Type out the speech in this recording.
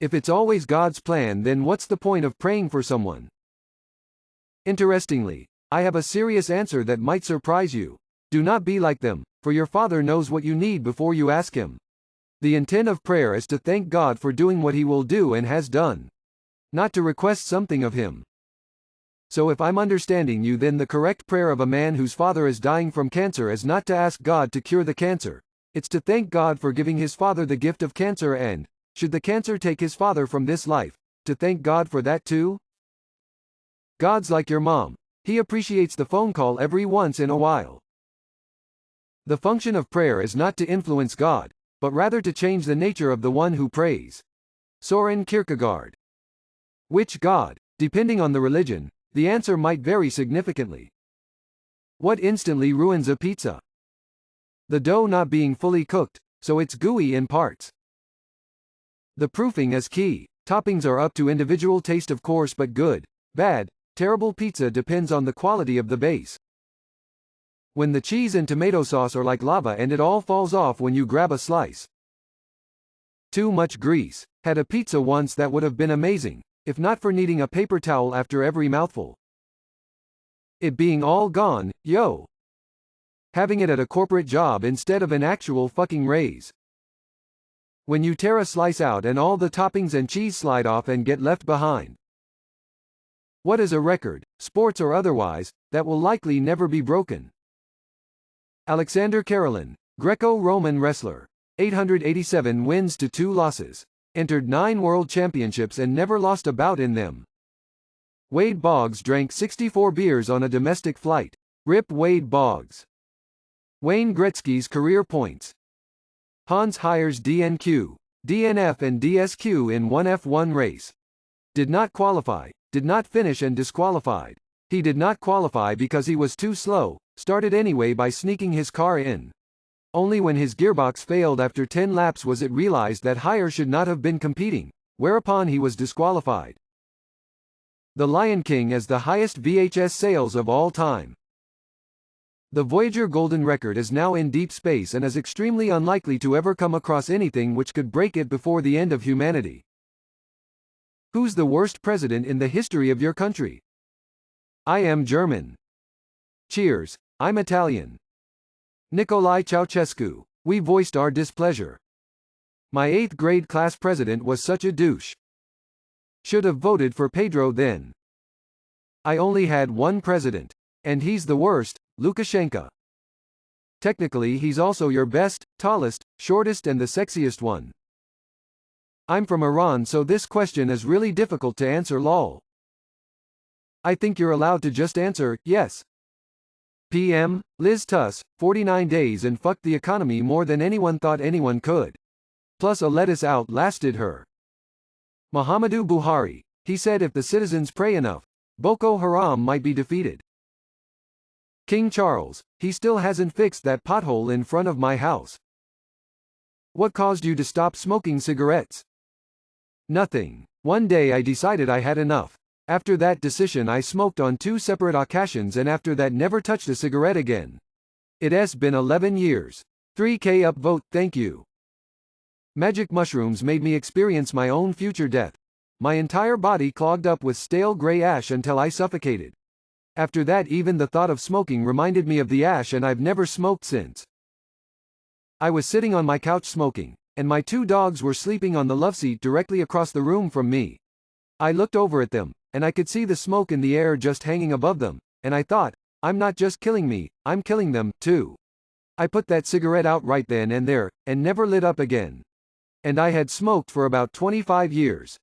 If it's always God's plan, then what's the point of praying for someone? Interestingly, I have a serious answer that might surprise you. Do not be like them, for your Father knows what you need before you ask Him. The intent of prayer is to thank God for doing what He will do and has done, not to request something of Him. So if I'm understanding you, then the correct prayer of a man whose father is dying from cancer is not to ask God to cure the cancer. It's to thank God for giving his father the gift of cancer and, should the cancer take his father from this life, to thank God for that too? God's like your mom. He appreciates the phone call every once in a while. The function of prayer is not to influence God, but rather to change the nature of the one who prays. Soren Kierkegaard. Which God? Depending on the religion, the answer might vary significantly. What instantly ruins a pizza? The dough not being fully cooked, so it's gooey in parts. The proofing is key. Toppings are up to individual taste, of course, but good, bad, terrible pizza depends on the quality of the base. When the cheese and tomato sauce are like lava and it all falls off when you grab a slice. Too much grease. Had a pizza once that would have been amazing, if not for needing a paper towel after every mouthful. It being all gone, yo. Having it at a corporate job instead of an actual fucking raise. When you tear a slice out and all the toppings and cheese slide off and get left behind. What is a record, sports or otherwise, that will likely never be broken? Alexander Karelin, Greco-Roman wrestler. 887 wins to 2 losses. Entered 9 world championships and never lost a bout in them. Wade Boggs drank 64 beers on a domestic flight. Rip Wade Boggs. Wayne Gretzky's career points. Hans Heyer's DNQ, DNF and DSQ in one F1 race. Did not qualify, did not finish and disqualified. He did not qualify because he was too slow, started anyway by sneaking his car in. Only when his gearbox failed after 10 laps was it realized that Heyer should not have been competing, whereupon he was disqualified. The Lion King has the highest VHS sales of all time. The Voyager Golden Record is now in deep space and is extremely unlikely to ever come across anything which could break it before the end of humanity. Who's the worst president in the history of your country? I am German. Cheers, I'm Italian. Nicolae Ceausescu. We voiced our displeasure. My 8th grade class president was such a douche. Should have voted for Pedro then. I only had one president. And he's the worst, Lukashenko. Technically he's also your best, tallest, shortest and the sexiest one. I'm from Iran, so this question is really difficult to answer, lol. I think you're allowed to just answer, yes. PM, Liz Truss, 49 days and fucked the economy more than anyone thought anyone could. Plus a lettuce outlasted her. Muhammadu Buhari, he said if the citizens pray enough, Boko Haram might be defeated. King Charles, he still hasn't fixed that pothole in front of my house. What caused you to stop smoking cigarettes? Nothing. One day I decided I had enough. After that decision I smoked on 2 separate occasions and after that never touched a cigarette again. It's been 11 years. 3K upvote, thank you. Magic mushrooms made me experience my own future death. My entire body clogged up with stale gray ash until I suffocated. After that even the thought of smoking reminded me of the ash and I've never smoked since. I was sitting on my couch smoking, and my 2 dogs were sleeping on the loveseat directly across the room from me. I looked over at them, and I could see the smoke in the air just hanging above them, and I thought, I'm not just killing me, I'm killing them, too. I put that cigarette out right then and there, and never lit up again. And I had smoked for about 25 years.